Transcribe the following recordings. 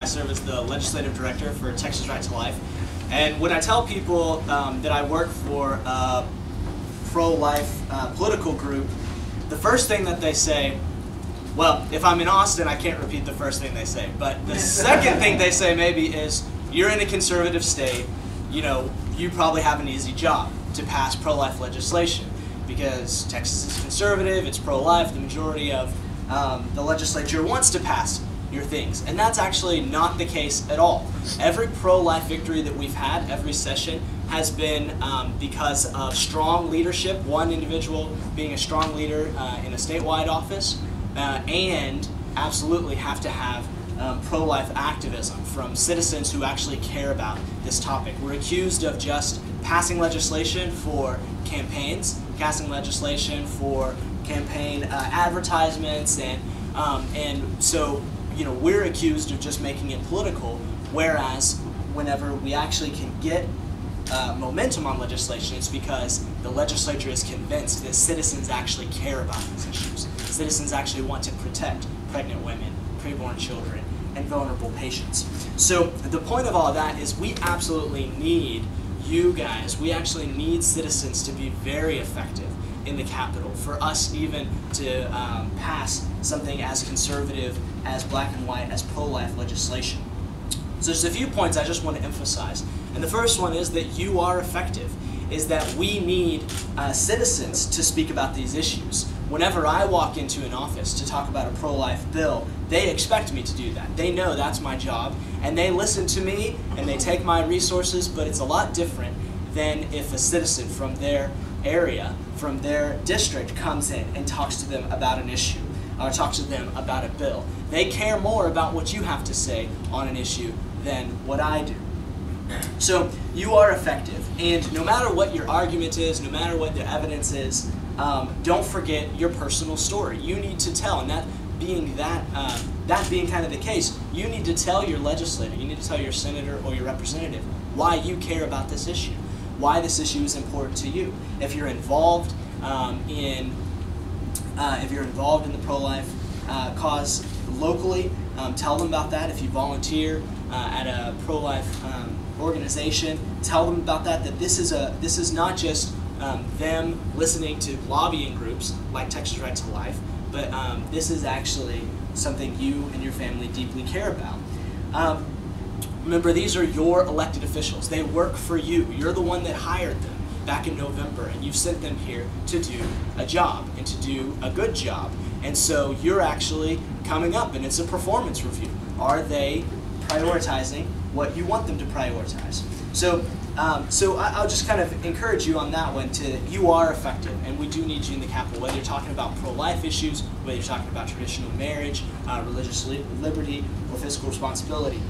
serve as the legislative director for Texas Right to Life. And when I tell people that I work for a pro-life political group, the first thing that they say, well, if I'm in Austin, I can't repeat the first thing they say, but the second thing they say maybe is, you're in a conservative state, you know, you probably have an easy job to pass pro-life legislation because Texas is conservative, it's pro-life, the majority of the legislature wants to pass your things. And that's actually not the case at all. Every pro-life victory that we've had, every session, has been because of strong leadership, one individual being a strong leader in a statewide office, and absolutely have to have pro-life activism from citizens who actually care about this topic. We're accused of just passing legislation for campaigns, passing legislation for campaign advertisements, and so, you know, we're accused of just making it political, whereas whenever we actually can get momentum on legislation, it's because the legislature is convinced that citizens actually care about these issues. Citizens actually want to protect pregnant women, preborn children, and vulnerable patients. So the point of all of that is we absolutely need you guys, we actually need citizens to be very effective in the Capitol for us even to pass something as conservative, as black and white, as pro-life legislation. So there's a few points I just want to emphasize. And the first one is that you are effective, is that we need citizens to speak about these issues. Whenever I walk into an office to talk about a pro-life bill, they expect me to do that. They know that's my job, and they listen to me, and they take my resources, but it's a lot different than if a citizen from their area, from their district, comes in and talks to them about an issue, or talks to them about a bill. They care more about what you have to say on an issue than what I do. So you are effective, and no matter what your argument is, no matter what the evidence is, don't forget your personal story. You need to tell, and that being kind of the case, you need to tell your legislator, you need to tell your senator or your representative why you care about this issue, why this issue is important to you. If you're involved in the pro-life cause locally, tell them about that. If you volunteer at a pro-life organization, tell them about that. That this is not just them listening to lobbying groups like Texas Right to Life, but this is actually something you and your family deeply care about. Remember, these are your elected officials. They work for you. You're the one that hired them back in November, and you've sent them here to do a job and to do a good job. And so you're actually coming up, and it's a performance review. Are they prioritizing what you want them to prioritize? So I'll just kind of encourage you on that one you are effective, and we do need you in the Capitol, whether you're talking about pro-life issues, whether you're talking about traditional marriage, religious liberty, or fiscal responsibility.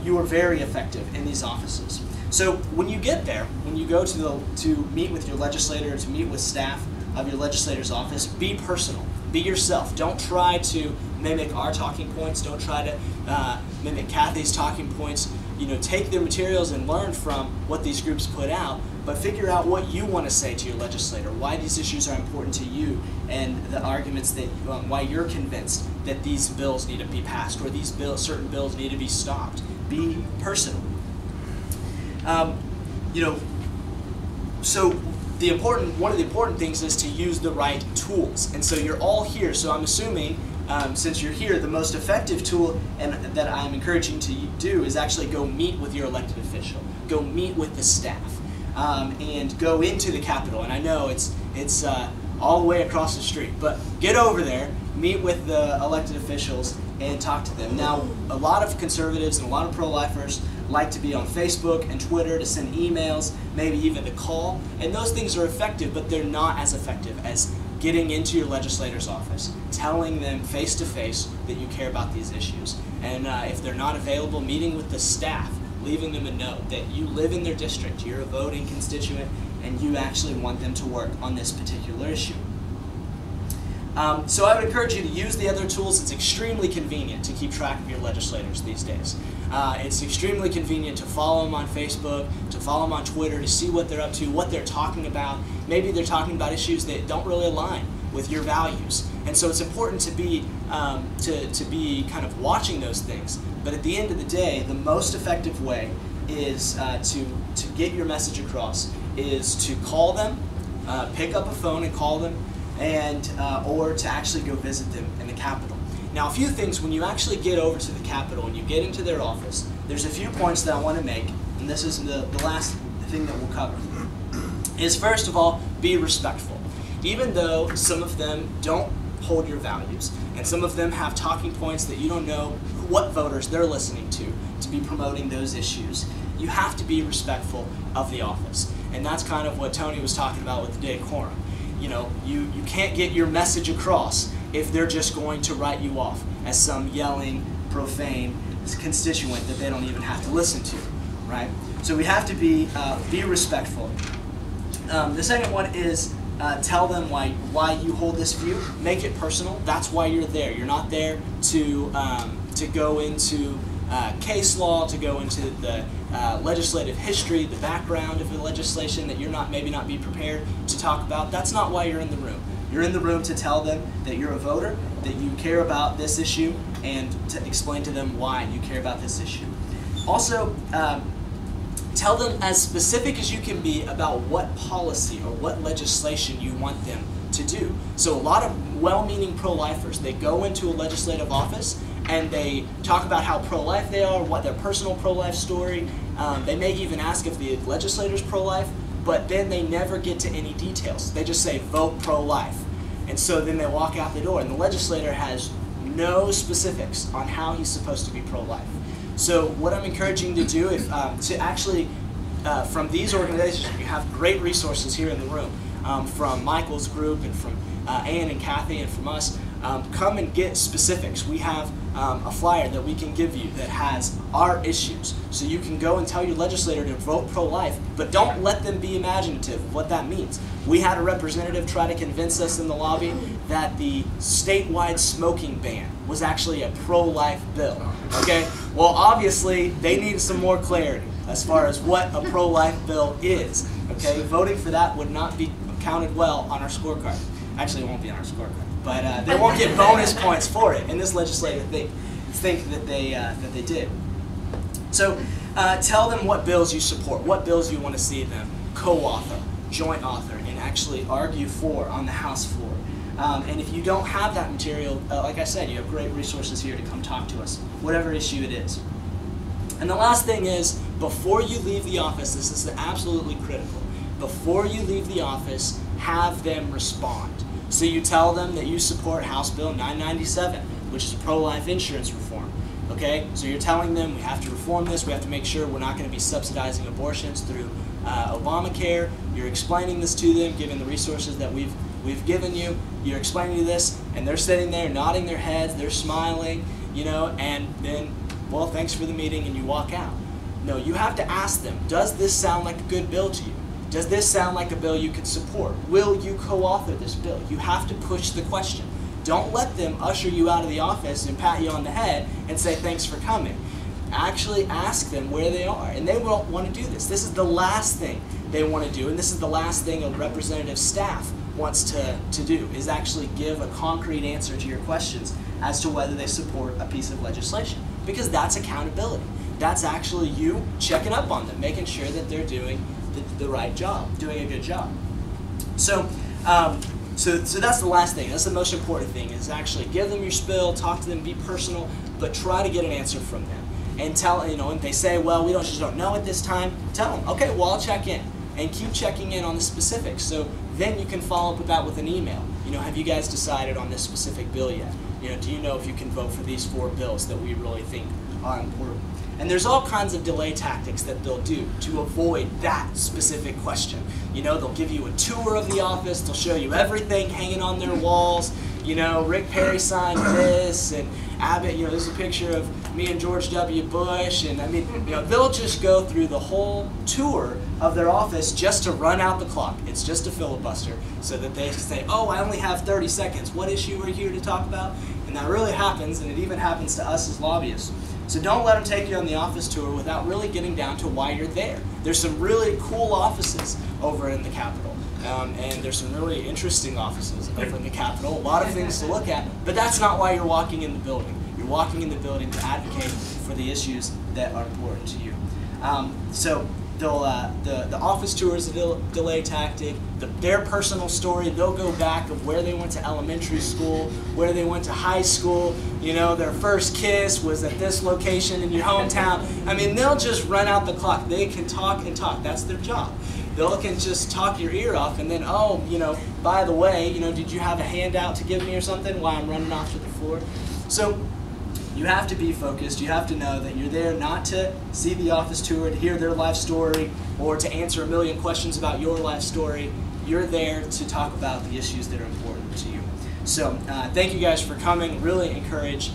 You are very effective in these offices. So when you get there, when you go to meet with your legislator, to meet with staff of your legislator's office, be personal. Be yourself. Don't try to mimic our talking points. Don't try to mimic Kathy's talking points. You know, take their materials and learn from what these groups put out, but figure out what you want to say to your legislator, why these issues are important to you, and the arguments that why you're convinced that these bills need to be passed or these certain bills need to be stopped. Be personal. You know, so one of the important things is to use the right tools, and so you're all here. So I'm assuming, since you're here, the most effective tool that I'm encouraging to do is actually go meet with your elected official, go meet with the staff, and go into the Capitol. And I know it's all the way across the street, but get over there, meet with the elected officials, and talk to them. Now, a lot of conservatives and a lot of pro-lifers like to be on Facebook and Twitter to send emails, maybe even to call, and those things are effective, but they're not as effective as getting into your legislator's office, telling them face-to-face that you care about these issues. And if they're not available, meeting with the staff, leaving them a note that you live in their district, you're a voting constituent, and you actually want them to work on this particular issue. So I would encourage you to use the other tools. It's extremely convenient to keep track of your legislators these days. It's extremely convenient to follow them on Facebook, to follow them on Twitter, to see what they're up to, what they're talking about. Maybe they're talking about issues that don't really align with your values. And so it's important to be kind of watching those things. But at the end of the day, the most effective way is to get your message across is to call them, pick up a phone and call them, and or to actually go visit them in the Capitol. Now, a few things, when you actually get over to the Capitol and you get into their office, there's a few points that I want to make, and this is the last thing that we'll cover, is first of all, be respectful. Even though some of them don't hold your values, and some of them have talking points that you don't know what voters they're listening to be promoting those issues, you have to be respectful of the office. And that's kind of what Tony was talking about with the decorum. You know, you can't get your message across if they're just going to write you off as some yelling, profane constituent that they don't even have to listen to, right? So we have to be respectful. The second one is tell them why you hold this view. Make it personal. That's why you're there. You're not there to go into case law, to go into the legislative history, the background of the legislation that you're maybe not be prepared to talk about. That's not why you're in the room. You're in the room to tell them that you're a voter, that you care about this issue, and to explain to them why you care about this issue. Also, tell them as specific as you can be about what policy or what legislation you want them to do. So a lot of well-meaning pro-lifers, they go into a legislative office and they talk about how pro-life they are, what their personal pro-life story. They may even ask if the legislator's pro-life, but then they never get to any details. They just say, vote pro-life. And so then they walk out the door, and the legislator has no specifics on how he's supposed to be pro-life. So what I'm encouraging you to do is to actually, from these organizations, you have great resources here in the room, from Michael's group and from Ann and Kathy and from us. Come and get specifics. We have a flyer that we can give you that has our issues. So you can go and tell your legislator to vote pro-life, but don't let them be imaginative of what that means. We had a representative try to convince us in the lobby that the statewide smoking ban was actually a pro-life bill. Okay? Well, obviously, they need some more clarity as far as what a pro-life bill is. Okay? Voting for that would not be counted well on our scorecard. Actually, it won't be on our scorecard. But they won't get bonus points for it. And this legislator think that they did. So tell them what bills you support, what bills you want to see them co-author, joint author, and actually argue for on the House floor. And if you don't have that material, like I said, you have great resources here to come talk to us, whatever issue it is. And the last thing is, before you leave the office, this is absolutely critical. Before you leave the office, have them respond. So you tell them that you support House Bill 997, which is pro-life insurance reform. Okay? So you're telling them we have to reform this, we have to make sure we're not going to be subsidizing abortions through Obamacare. You're explaining this to them, given the resources that we've given you. You're explaining this, and they're sitting there nodding their heads, they're smiling, you know, and then, well, thanks for the meeting, and you walk out. No, you have to ask them, does this sound like a good bill to you? Does this sound like a bill you could support? Will you co-author this bill? You have to push the question. Don't let them usher you out of the office and pat you on the head and say thanks for coming. Actually ask them where they are, and they won't want to do this. This is the last thing they want to do, and this is the last thing a representative staff wants to do, is actually give a concrete answer to your questions as to whether they support a piece of legislation, because that's accountability. That's actually you checking up on them, making sure that they're doing the right job, doing a good job. So, so that's the last thing. That's the most important thing, is actually give them your spill, talk to them, be personal, but try to get an answer from them. And tell, you know, if they say, well, we just don't know at this time, tell them, okay, well, I'll check in. And keep checking in on the specifics. So then you can follow up with that with an email. You know, have you guys decided on this specific bill yet? You know, do you know if you can vote for these 4 bills that we really think are important? And there's all kinds of delay tactics that they'll do to avoid that specific question. You know, they'll give you a tour of the office, they'll show you everything hanging on their walls. You know, Rick Perry signed this, and Abbott, you know, there's a picture of me and George W. Bush, and I mean, you know, they'll just go through the whole tour of their office just to run out the clock. It's just a filibuster, so that they say, oh, I only have 30 seconds. What issue are you here to talk about? And that really happens, and it even happens to us as lobbyists. So don't let them take you on the office tour without really getting down to why you're there. There's some really cool offices over in the Capitol. and there's some really interesting offices over in the Capitol, a lot of things to look at, but that's not why you're walking in the building. You're walking in the building to advocate for the issues that are important to you. So the office tour is a delay tactic. Their personal story, they'll go back of where they went to elementary school, where they went to high school, you know, their first kiss was at this location in your hometown. I mean, they'll just run out the clock. They can talk and talk. That's their job. They can just talk your ear off and then, oh, you know, by the way, you know, did you have a handout to give me or something while I'm running off to the floor? So you have to be focused. You have to know that you're there not to see the office tour, to hear their life story, or to answer a million questions about your life story. You're there to talk about the issues that are important to you. So thank you guys for coming. Really encourage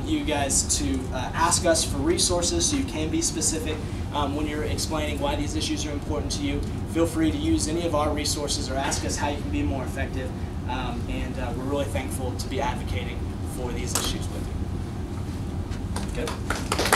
you guys to ask us for resources so you can be specific when you're explaining why these issues are important to you. Feel free to use any of our resources or ask us how you can be more effective. And we're really thankful to be advocating for these issues with you. Good.